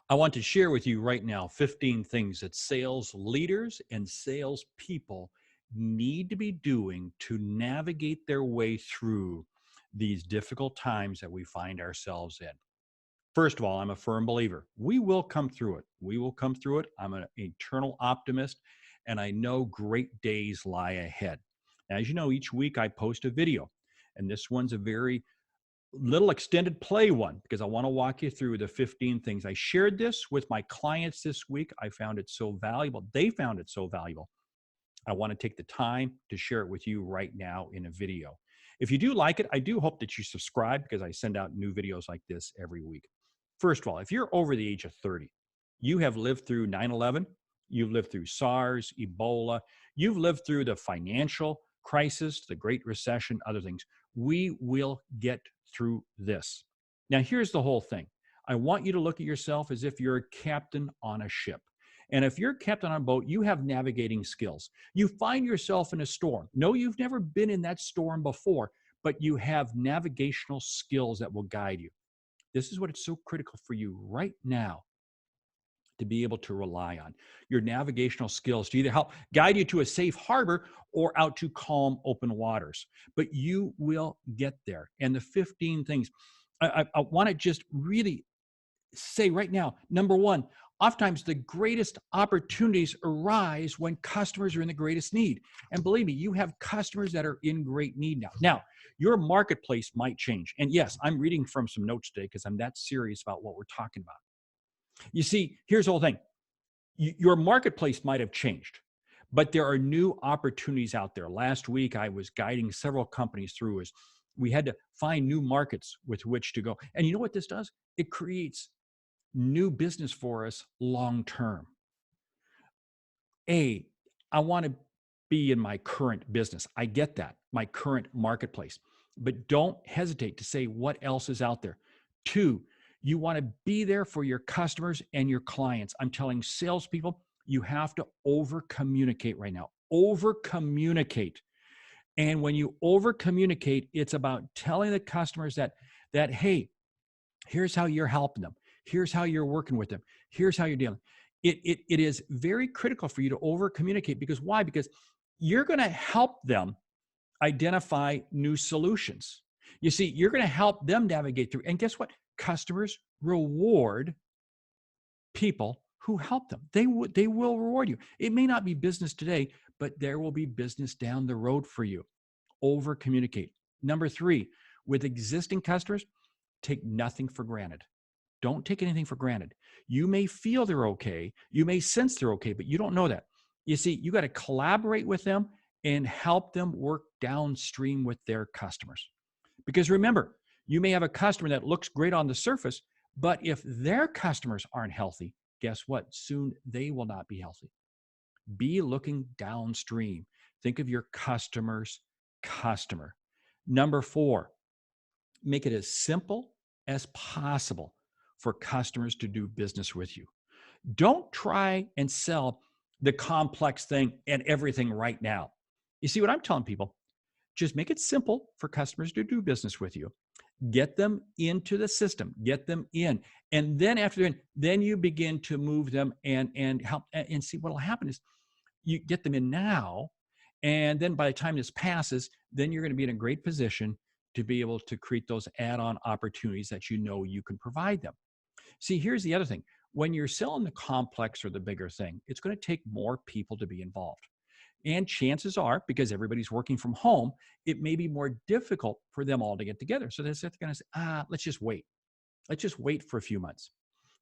I want to share with you right now 15 things that sales leaders and sales people need to be doing to navigate their way through these difficult times that we find ourselves in. First of all, I'm a firm believer. We will come through it. We will come through it. I'm an eternal optimist, and I know great days lie ahead. As you know, each week I post a video, and this one's a very little extended play one because I want to walk you through the 15 things. I shared this with my clients this week. I found it so valuable. They found it so valuable. I want to take the time to share it with you right now in a video. If you do like it, I do hope that you subscribe because I send out new videos like this every week. First of all, if you're over the age of 30, you have lived through 9/11, you've lived through SARS, Ebola, you've lived through the financial crisis, the Great Recession, other things. We will get through this. Now, here's the whole thing. I want you to look at yourself as if you're a captain on a ship. And if you're a captain on a boat, you have navigating skills. You find yourself in a storm. No, you've never been in that storm before, but you have navigational skills that will guide you. This is what it's so critical for you right now to be able to rely on your navigational skills to either help guide you to a safe harbor or out to calm open waters. But you will get there. And the 15 things I want to just really say right now, number one, oftentimes the greatest opportunities arise when customers are in the greatest need. And believe me, you have customers that are in great need now. Now, your marketplace might change. And yes, I'm reading from some notes today because I'm that serious about what we're talking about. You see, here's the whole thing. Your marketplace might have changed, but there are new opportunities out there. Last week, I was guiding several companies through as we had to find new markets with which to go. And you know what this does? It creates new business for us long term. I want to be in my current business. I get that, my current marketplace. But don't hesitate to say what else is out there. Two, you want to be there for your customers and your clients. I'm telling salespeople, you have to over communicate right now. Over communicate. And when you over communicate, it's about telling the customers that hey, here's how you're helping them. Here's how you're working with them. Here's how you're dealing. It is very critical for you to over communicate because why? Because you're going to help them identify new solutions. You see, you're going to help them navigate through. And guess what? Customers reward people who help them. They will reward you. It may not be business today, but there will be business down the road for you. Over communicate. Number three, with existing customers, take nothing for granted. Don't take anything for granted. You may feel they're okay. You may sense they're okay, but you don't know that. You see, you got to collaborate with them and help them work downstream with their customers. Because remember, you may have a customer that looks great on the surface, but if their customers aren't healthy, guess what? Soon they will not be healthy. Be looking downstream. Think of your customer's customer. Number four, make it as simple as possible for customers to do business with you. Don't try and sell the complex thing and everything right now. You see what I'm telling people? Just make it simple for customers to do business with you. Get them into the system, get them in. And then after they're in, then you begin to move them and help and see what will happen is you get them in now. And then by the time this passes, then you're going to be in a great position to be able to create those add-on opportunities that you know you can provide them. See, here's the other thing. When you're selling the complex or the bigger thing, it's going to take more people to be involved. And chances are, because everybody's working from home, it may be more difficult for them all to get together. So they're going to say, let's just wait. Let's just wait for a few months.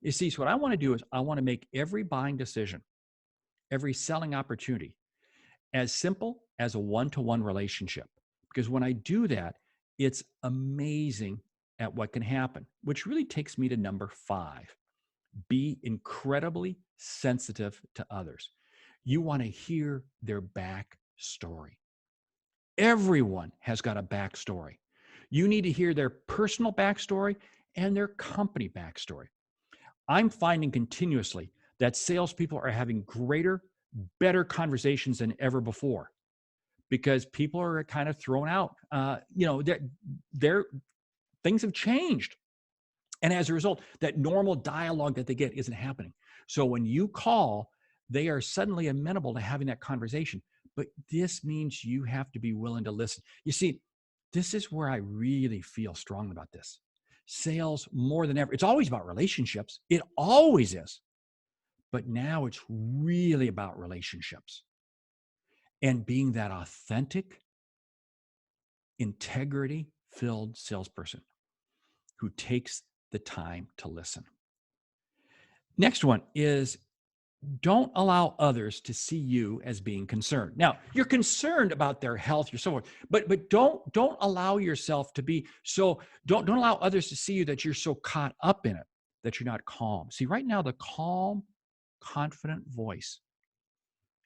You see, so what I want to do is I want to make every buying decision, every selling opportunity, as simple as a one-to-one relationship. Because when I do that, it's amazing at what can happen, which really takes me to number 5. Be incredibly sensitive to others. You want to hear their backstory. Everyone has got a backstory. You need to hear their personal backstory and their company backstory. I'm finding continuously that salespeople are having greater, better conversations than ever before because people are kind of thrown out. Things have changed. And as a result, that normal dialogue that they get isn't happening. So when you call, they are suddenly amenable to having that conversation. But this means you have to be willing to listen. You see, this is where I really feel strong about this. Sales, more than ever, it's always about relationships. It always is. But now it's really about relationships and being that authentic, integrity filled salesperson who takes the time to listen. Next one is don't allow others to see you as being concerned. Now, you're concerned about their health, your so forth, but don't allow yourself to be so, don't allow others to see you that you're so caught up in it that you're not calm. See, right now, the calm, confident voice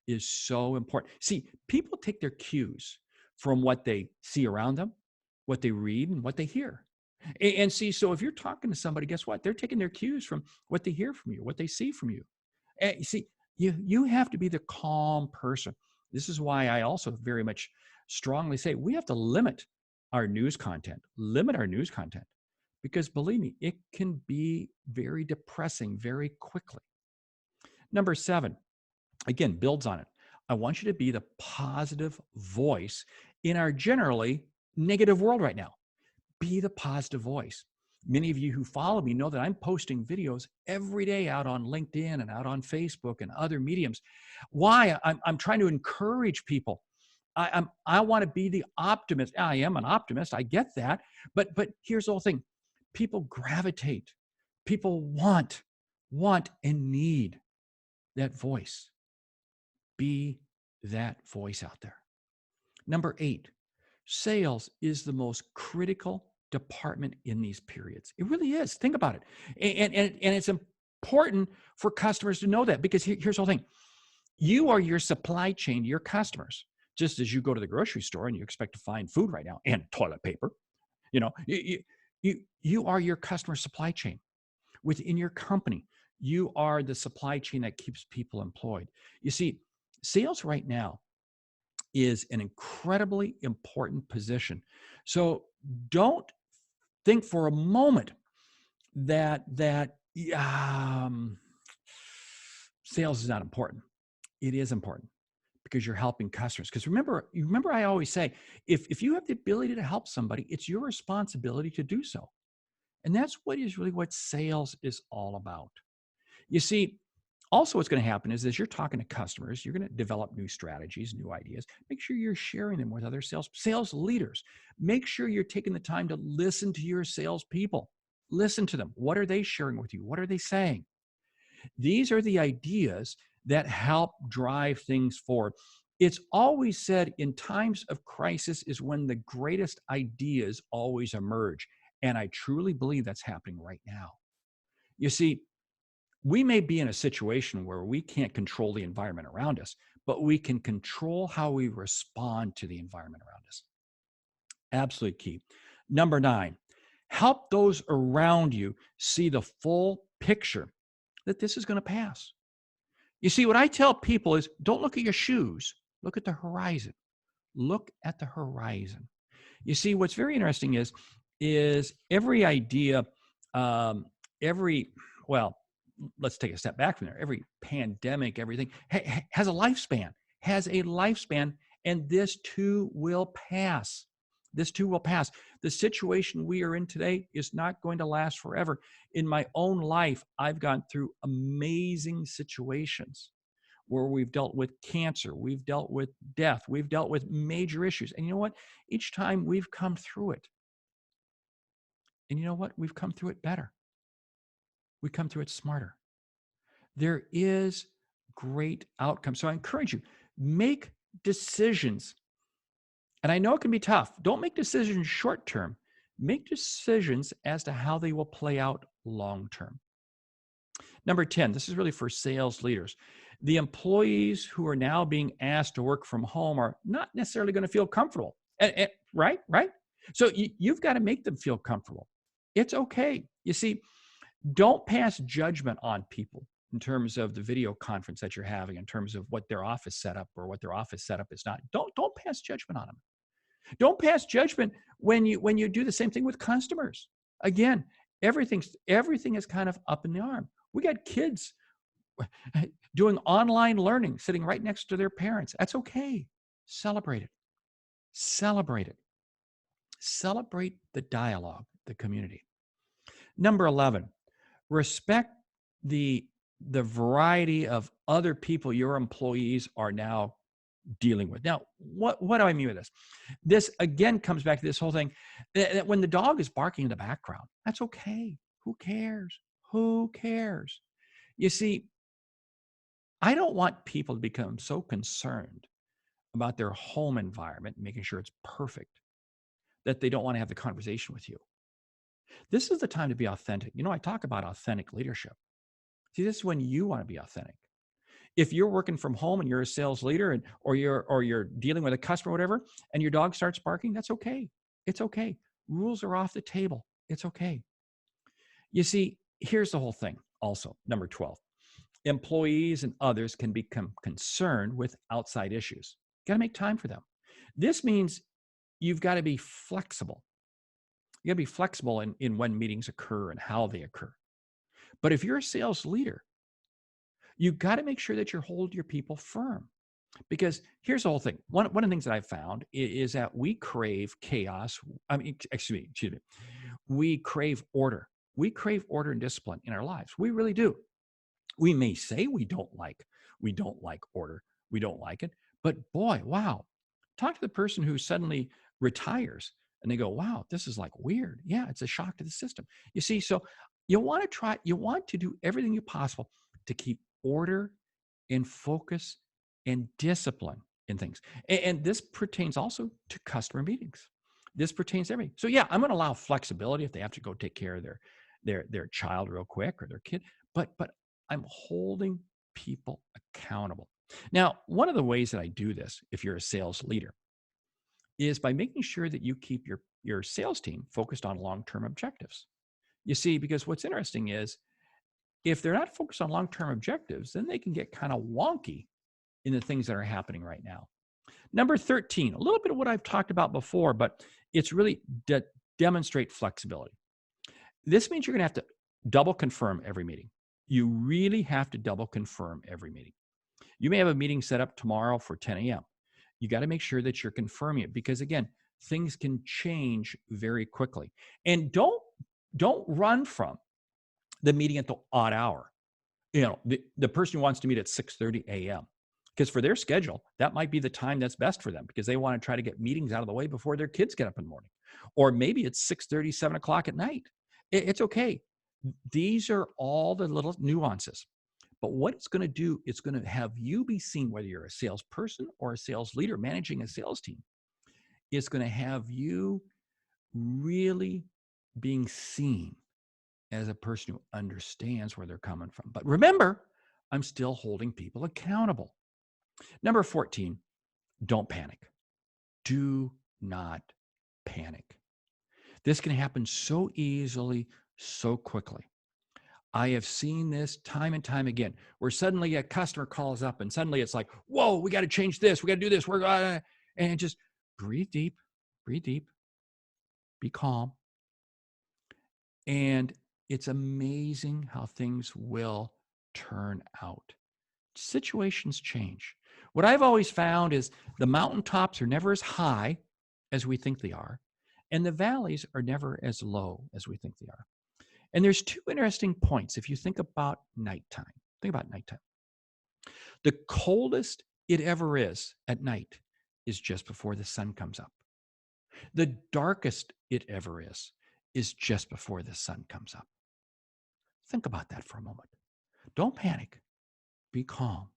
is so important. See, people take their cues from what they see around them, what they read, and what they hear. And see, so if you're talking to somebody, guess what? They're taking their cues from what they hear from you, what they see from you. And you see, you have to be the calm person. This is why I also very much strongly say we have to limit our news content, because believe me, it can be very depressing very quickly. Number 7, again, builds on it. I want you to be the positive voice in our generally negative world right now. Be the positive voice. Many of you who follow me know that I'm posting videos every day out on LinkedIn and out on Facebook and other mediums. Why? I'm trying to encourage people. I want to be the optimist. I am an optimist. I get that. But here's the whole thing. People gravitate. People want and need that voice. Be that voice out there. Number 8, sales is the most critical department in these periods. It really is. Think about it. And it's important for customers to know that, because here's the whole thing. You are your supply chain, your customers. Just as you go to the grocery store and you expect to find food right now and toilet paper, you are your customer supply chain. Within your company, you are the supply chain that keeps people employed. You see, sales right now is an incredibly important position. So don't think for a moment that sales is not important. It is important because you're helping customers. Because remember I always say, if you have the ability to help somebody, it's your responsibility to do so. And that's what sales is all about. You see, also what's going to happen is as you're talking to customers, you're going to develop new strategies, new ideas. Make sure you're sharing them with other sales leaders. Make sure you're taking the time to listen to your salespeople. Listen to them. What are they sharing with you? What are they saying? These are the ideas that help drive things forward. It's always said in times of crisis is when the greatest ideas always emerge. And I truly believe that's happening right now. You see, we may be in a situation where we can't control the environment around us, but we can control how we respond to the environment around us. Absolute key. Number 9, help those around you see the full picture that this is going to pass. You see, what I tell people is don't look at your shoes, look at the horizon. Look at the horizon. You see, what's very interesting is every idea, let's take a step back from there. Every pandemic, everything has a lifespan, and this too will pass. This too will pass. The situation we are in today is not going to last forever. In my own life, I've gone through amazing situations where we've dealt with cancer, we've dealt with death, we've dealt with major issues. And you know what? Each time we've come through it. And you know what? We've come through it better. We come through it smarter. There is great outcome. So I encourage you, make decisions. And I know it can be tough. Don't make decisions short term. Make decisions as to how they will play out long term. Number 10, this is really for sales leaders. The employees who are now being asked to work from home are not necessarily going to feel comfortable. Right? So you've got to make them feel comfortable. It's okay. You see, don't pass judgment on people in terms of the video conference that you're having, in terms of what their office setup or what their office setup is not. Don't pass judgment on them. Don't pass judgment when you do the same thing with customers. Again, Everything is kind of up in the arm. We got kids doing online learning, sitting right next to their parents. That's okay. Celebrate it. Celebrate it. Celebrate the dialogue, the community. Number 11, respect the variety of other people your employees are now dealing with. Now, what do I mean with this? This again comes back to this whole thing that when the dog is barking in the background, that's okay. Who cares? Who cares? You see, I don't want people to become so concerned about their home environment, making sure it's perfect, that they don't want to have the conversation with you. This is the time to be authentic. I talk about authentic leadership. See, this is when you want to be authentic. If you're working from home and you're a sales leader and or you're dealing with a customer or whatever, and your dog starts barking, that's okay. It's okay. Rules are off the table. It's okay. You see, here's the whole thing also. Number 12. Employees and others can become concerned with outside issues. Got to make time for them. This means you've got to be flexible. You got to be flexible in when meetings occur and how they occur. But if you're a sales leader, you got to make sure that you hold your people firm. Because here's the whole thing. One of the things that I've found is that we crave chaos. Excuse me. We crave order. We crave order and discipline in our lives. We really do. We may say we don't like order. We don't like it. But boy, wow. Talk to the person who suddenly retires and they go, wow, this is like weird. Yeah, it's a shock to the system. You see, so you want to do everything you possible to keep order and focus and discipline in things. And this pertains also to customer meetings. This pertains to everything. So yeah, I'm going to allow flexibility if they have to go take care of their child real quick or their kid, but I'm holding people accountable. Now, one of the ways that I do this, if you're a sales leader, is by making sure that you keep your sales team focused on long-term objectives. You see, because what's interesting is if they're not focused on long-term objectives, then they can get kind of wonky in the things that are happening right now. Number 13, a little bit of what I've talked about before, but it's really demonstrate flexibility. This means you're going to have to double confirm every meeting. You really have to double confirm every meeting. You may have a meeting set up tomorrow for 10 a.m. You got to make sure that you're confirming it because again, things can change very quickly. And don't run from the meeting at the odd hour. The person who wants to meet at 6:30 a.m. because for their schedule, that might be the time that's best for them because they want to try to get meetings out of the way before their kids get up in the morning. Or maybe it's 6:30, 7 o'clock at night. It's okay. These are all the little nuances. But what it's going to do, it's going to have you be seen, whether you're a salesperson or a sales leader managing a sales team. It's going to have you really being seen as a person who understands where they're coming from. But remember, I'm still holding people accountable. Number 14, don't panic. Do not panic. This can happen so easily, so quickly. I have seen this time and time again, where suddenly a customer calls up and suddenly it's like, whoa, we got to change this. We got to do this. And just breathe deep, be calm. And it's amazing how things will turn out. Situations change. What I've always found is the mountaintops are never as high as we think they are, and the valleys are never as low as we think they are. And there's two interesting points if you think about nighttime. Think about nighttime. The coldest it ever is at night is just before the sun comes up. The darkest it ever is just before the sun comes up. Think about that for a moment. Don't panic. Be calm.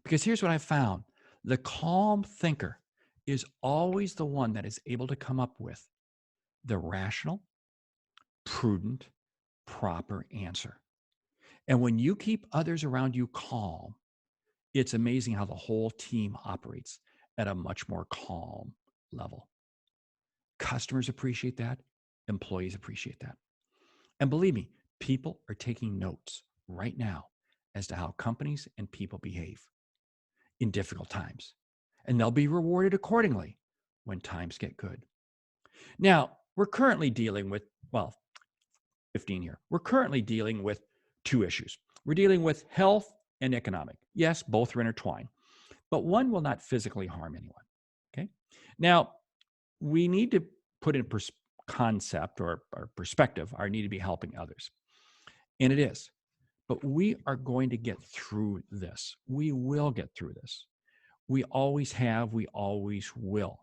Because here's what I found. The calm thinker is always the one that is able to come up with the rational, prudent, proper answer. And when you keep others around you calm, it's amazing how the whole team operates at a much more calm level. Customers appreciate that. Employees appreciate that. And believe me, people are taking notes right now as to how companies and people behave in difficult times. And they'll be rewarded accordingly when times get good. Now, we're currently dealing with, well, 15 here. We're currently dealing with two issues. We're dealing with health and economic. Yes, both are intertwined, but one will not physically harm anyone. Okay. Now, we need to put in concept or perspective our need to be helping others. And it is. But we are going to get through this. We will get through this. We always have, we always will.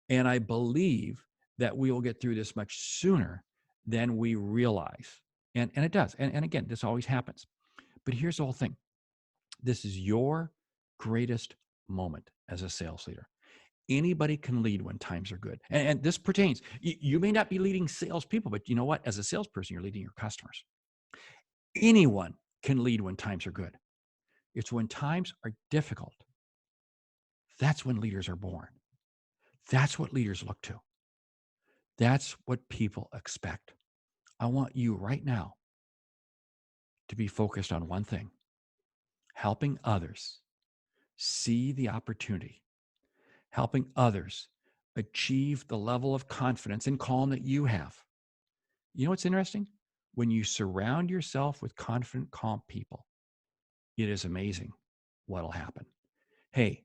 And I believe that we will get through this much sooner than we realize. And it does. And again, this always happens. But here's the whole thing. This is your greatest moment as a sales leader. Anybody can lead when times are good. And this pertains, you may not be leading salespeople, but you know what? As a salesperson, you're leading your customers. Anyone can lead when times are good. It's when times are difficult. That's when leaders are born. That's what leaders look to. That's what people expect. I want you right now to be focused on one thing: helping others see the opportunity, helping others achieve the level of confidence and calm that you have. You know what's interesting? When you surround yourself with confident, calm people, it is amazing what'll happen. Hey,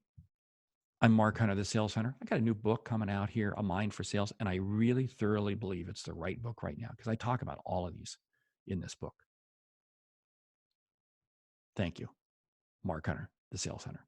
I'm Mark Hunter, the Sales Hunter. I got a new book coming out here, A Mind for Sales, and I really thoroughly believe it's the right book right now because I talk about all of these in this book. Thank you. Mark Hunter, the Sales Hunter.